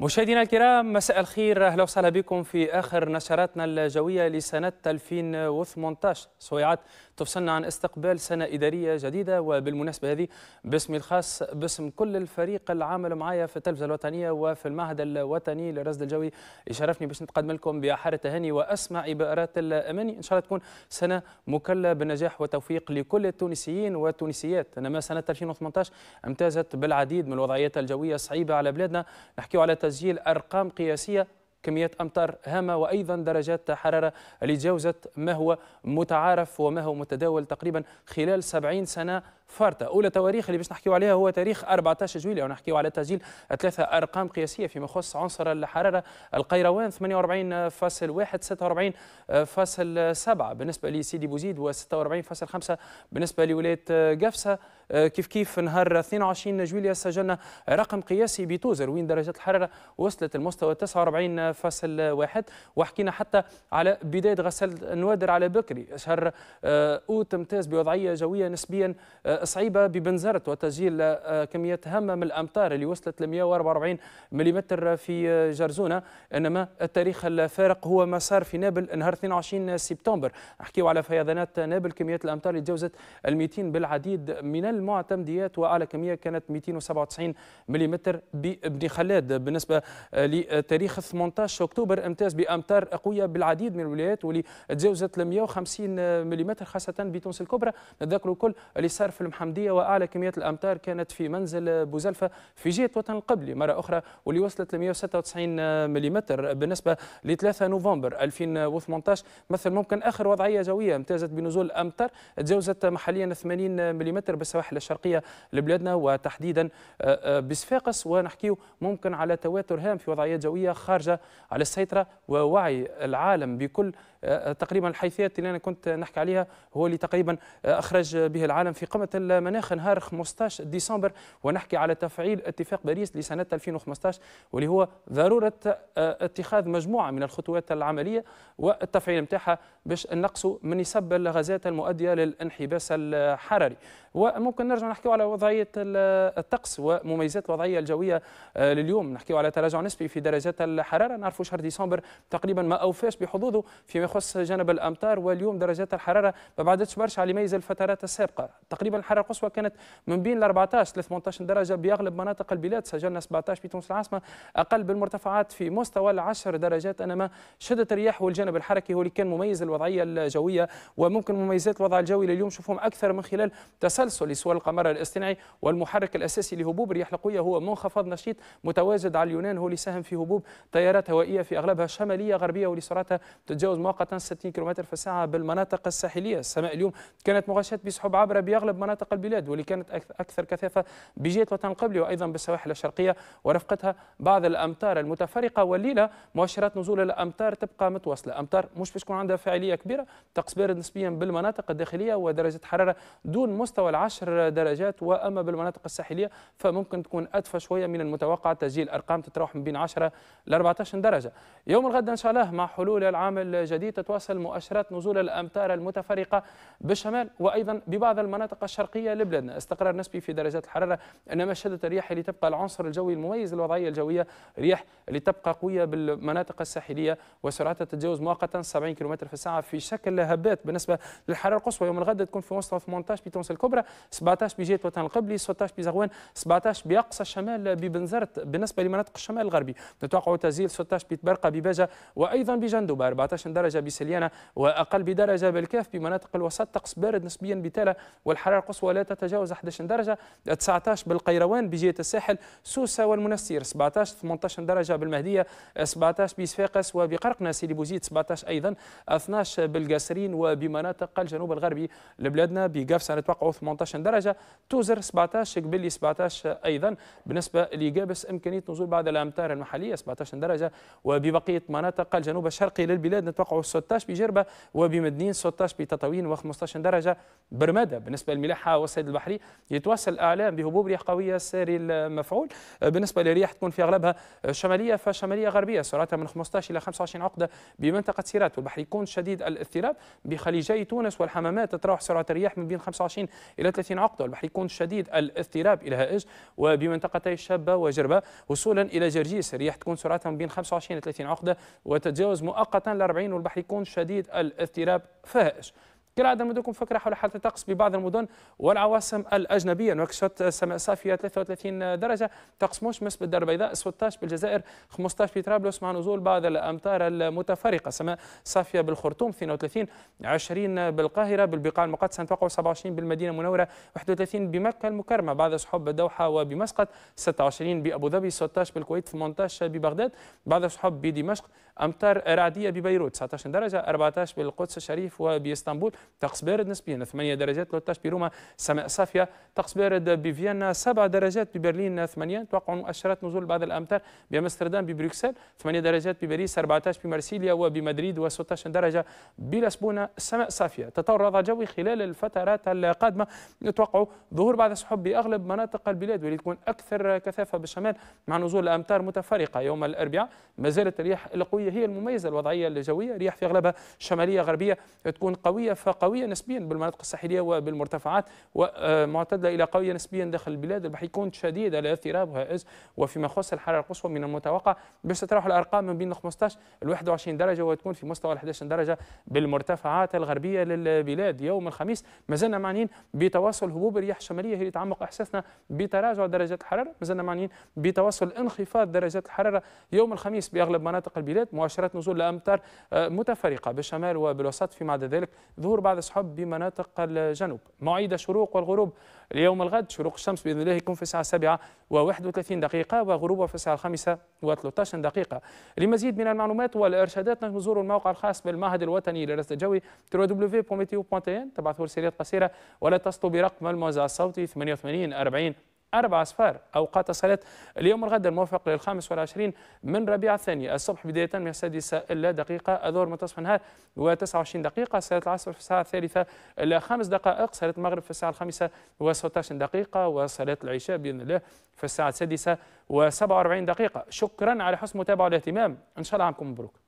مشاهدينا الكرام، مساء الخير، اهلا وسهلا بكم في اخر نشراتنا الجويه لسنه 2018. سويعات تفصلنا عن استقبال سنه اداريه جديده، وبالمناسبه هذه باسمي الخاص باسم كل الفريق العامل معايا في التلفزه الوطنيه وفي المعهد الوطني للرصد الجوي، يشرفني باش نتقدم لكم باحر التهاني واسمع عبارات الاماني. ان شاء الله تكون سنه مكلله بالنجاح والتوفيق لكل التونسيين والتونسيات. انما سنه 2018 امتازت بالعديد من الوضعيات الجويه الصعيبه على بلادنا، نحكيو على تسجيل أرقام قياسية، كميات أمطار هامة، وأيضا درجات حرارة اللي تجاوزت ما هو متعارف وما هو متداول تقريبا خلال 70 سنة فارطة. أولى تواريخ اللي باش نحكيو عليها هو تاريخ 14 جويلية، ونحكيو على تسجيل 3 أرقام قياسية فيما يخص عنصر الحرارة. القيروان 48.1، 46.7 بالنسبة لسيدي بوزيد، و 46.5 بالنسبة لولاية قفصة. كيف نهار 22 جويلية سجلنا رقم قياسي بتوزر وين درجة الحرارة وصلت المستوى 49.1، وحكينا حتى على بداية غسل النوادر على بكري. شهر أوت امتاز بوضعية جوية نسبيا صعيبة ببنزرت، وتسجيل كميات هامة من الأمطار اللي وصلت ل 144 ملم في جرزونة. إنما التاريخ الفارق هو ما صار في نابل نهار 22 سبتمبر. نحكيو على فيضانات نابل، كميات الأمطار اللي تجاوزت ال 200 بالعديد من المعتمديات، وأعلى كمية كانت 297 ملم بابن خلاد. بالنسبة لتاريخ 18 أكتوبر امتاز بأمطار قوية بالعديد من الولايات، واللي تجاوزت ل 150 ملم خاصة بتونس الكبرى. نتذكروا الكل اللي صار في المحمدية، وأعلى كمية الأمطار كانت في منزل بوزلفة في جهة وطن القبلي مرة أخرى، واللي وصلت ل 196 ملم. بالنسبة ل 3 نوفمبر 2018 مثل ممكن آخر وضعية جوية امتازت بنزول أمطار تجاوزت محليا 80 ملم بالسواحل الشرقية لبلادنا، وتحديدا بصفاقس. ونحكيو ممكن على تواتر هام في وضعيات جوية خارجة على السيطرة، ووعي العالم بكل تقريبا الحيثيات اللي أنا كنت نحكي عليها هو اللي تقريبا أخرج به العالم في قمة المناخ نهار 15 ديسمبر. ونحكي على تفعيل اتفاق باريس لسنة 2015، واللي هو ضرورة اتخاذ مجموعة من الخطوات العملية والتفعيل متاعها باش نقصوا من نسب الغازات المؤدية للانحباس الحراري. وممكن نرجع نحكي على وضعية الطقس ومميزات الوضعية الجوية لليوم. نحكي على تراجع نسبي في درجات الحرارة. نعرفوا شهر ديسمبر تقريبا ما أوفاش بحظوظه فيما يخص جانب الأمطار، واليوم درجات الحرارة ما بعدتش برشا على يميز الفترات السابقة. تقريبا الحرارة القصوى كانت من بين ال 14 ل 18 درجة بأغلب مناطق البلاد، سجلنا 17 في تونس العاصمة، أقل بالمرتفعات في مستوى 10 درجات. إنما شدة الرياح والجانب الحركي هو اللي كان مميز الوضعية الجوية. وممكن مميزات الوضع الجوي لليوم نشوفهم أكثر من خلال تسلسل لسوال القمر الاصطناعي، والمحرك الأساسي لهبوب الرياح القوية هو منخفض نشيط متواجد على اليونان، هو اللي ساهم في هبوب تيارات هوائية في أغلبها شمالية غربية، واللي سرعتها تتجاوز مؤقتا 60 كم في الساعة بالمناطق الساحلية. السماء اليوم كانت مغشاة بسحب عابرة بأغلب مناطق البلاد، واللي كانت أكثر كثافة بجهة وطن القبلي وأيضا بالسواحل الشرقية، ورفقتها بعض الأمطار المتفرقة. والليلة مؤشرات نزول الأمطار تبقى متواصلة، أمطار مش باش تكون عندها فاعلية كبيرة، طقس بارد نسبيا بالمناطق الداخلية، ودرجة حرارة دون مستوى 10 درجات. وأما بالمناطق الساحلية فممكن تكون أدفى شوية من المتوقع، تسجيل أرقام تتراوح من بين 10 ل 14 درجة. يوم الغد إن شاء الله مع حلول العام الجديد تتواصل مؤشرات نزول الأمطار المتفرقة بالشمال وأيضا ببعض المناطق الشرقية لبلادنا. استقرار نسبي في درجات الحرارة، إنما شدة الرياح اللي تبقى العنصر الجوي المميز للوضعية الجوية، رياح اللي تبقى قوية بالمناطق الساحلية وسرعتها تتجاوز مؤقتا 70 كم في الساعة في شكل هبات. بالنسبة للحرارة القصوى يوم الغد تكون في مستوى 18 بتونس الكبرى، 17 بجهة وطن القبلي، 16 بزغوان، 17 بأقصى الشمال ببنزرت. بالنسبة لمناطق الشمال الغربي نتوقع تزيل 16 بتبرقة بباجة وأيضا بجندوبة، 14 درجة بسليانة، وأقل بدرجة بالكاف بمناطق الوسط. طقس بارد نسبيا بتالة، والحرارة القصوى لا تتجاوز 11 درجة، 19 بالقيروان بجهة الساحل، سوسة والمنستير 17، 18 درجة بالمهدية، 17 بصفاقس وبقرقنة سيدي بوزيد 17 أيضا، 12 بالقاسرين وبمناطق الجنوب الغربي لبلادنا بقفصة نتوقعوا 18 درجة، توزر 17، قبلي 17 أيضا. بالنسبة لقابس إمكانية نزول بعض الأمطار المحلية 17 درجة، وببقية مناطق الجنوب الشرقي للبلاد نتوقعوا 16 بجربة وبمدنين، 16 بتطاوين و15 درجة برمادة. بالنسبة للملاحة والصيد البحري يتواصل الإعلام بهبوب رياح قوية ساري المفعول. بالنسبة للرياح تكون في أغلبها شمالية فشمالية غربية، سرعتها من 15 إلى 25 عقدة بمنطقة سيرات، والبحر يكون شديد الاضطراب بخليجي تونس والحمامات تتراوح سرعة الرياح من بين 25 إلى 30 عقدة، والبحر يكون شديد الاضطراب إلى هائج، وبمنطقتي الشابة وجربة وصولا إلى جرجيس الرياح تكون سرعتها بين 25 إلى 30 عقدة وتتجاوز مؤقتا ل 40، والبحر يكون شديد الاضطراب فهائج. كالعادة نمدكم فكرة حول حالة الطقس ببعض المدن والعواصم الأجنبية. نواكشوط سماء صافية 33 درجة، طقس مشمس بالدار البيضاء 16 بالجزائر، 15 بطرابلس مع نزول بعض الأمطار المتفرقة، سماء صافية بالخرطوم 32، 20 بالقاهرة، بالبقاع المقدسة نتوقع 27 بالمدينة المنورة، 31 بمكة المكرمة بعد سحب الدوحة وبمسقط، 26 بأبو ظبي، 16 بالكويت، 18 ببغداد بعد سحب بدمشق، أمطار رعدية ببيروت 19 درجة، 14 بالقدس الشريف وبإسطنبول، طقس بارد نسبيا 8 درجات، 13 بروما سماء صافية، طقس بارد بفيينا 7 درجات، ببرلين 8، توقع مؤشرات نزول بعض الأمطار بأمستردام ببروكسل، 8 درجات بباريس، 14 بمارسيليا وبمدريد، و16 درجة بلشبونة سماء صافية. تطور الوضع الجوي خلال الفترات القادمة نتوقع ظهور بعض السحب بأغلب مناطق البلاد، واللي تكون أكثر كثافة بالشمال مع نزول أمطار متفرقة. يوم الأربعاء ما زالت الرياح القوية هي المميزة الوضعية الجوية، رياح في أغلبها شمالية غربية تكون قوية فقوية نسبيا بالمناطق الساحلية وبالمرتفعات، ومعتدلة إلى قوية نسبيا داخل البلاد. البحر يكون شديد الاضطراب وهائج، وفيما يخص الحرارة القصوى من المتوقع باش تتراوح الأرقام من بين 15 ل 21 درجة، وتكون في مستوى 11 درجة بالمرتفعات الغربية للبلاد. يوم الخميس ما زلنا معنيين بتواصل هبوب الرياح الشمالية هي اللي تعمق إحساسنا بتراجع درجات الحرارة، ما زلنا معنيين بتواصل انخفاض درجات الحرارة يوم الخميس بأغلب مناطق البلاد، مؤشرات نزول لأمطار متفرقة بالشمال وبالوسط، فيما عدا ذلك ظهور بعض السحب بمناطق الجنوب. مواعيد الشروق والغروب اليوم الغد: شروق الشمس بإذن الله يكون في الساعة 7:31 دقيقة، وغروبها في الساعة 5:13 دقيقة. لمزيد من المعلومات والإرشادات نجم نزوروا الموقع الخاص بالمعهد الوطني للرصد الجوي www.meteo.tn، تبعثوا رسالات قصيرة ولا تصلوا برقم الموزع الصوتي 88 40 4 أو أوقات الصلاة اليوم الغد الموافق لل25 من ربيع الثاني، الصبح بداية من 6 إلا دقيقة، الظهر منتصف النهار و29 دقيقة، صلاة العصر في الساعة 3 إلى 5 دقائق، صلاة المغرب في الساعة 5 و16 دقيقة، وصلاة العشاء بإذن الله في الساعة 6 و47 دقيقة. شكرا على حسن المتابعة والاهتمام، إن شاء الله عامكم مبروك.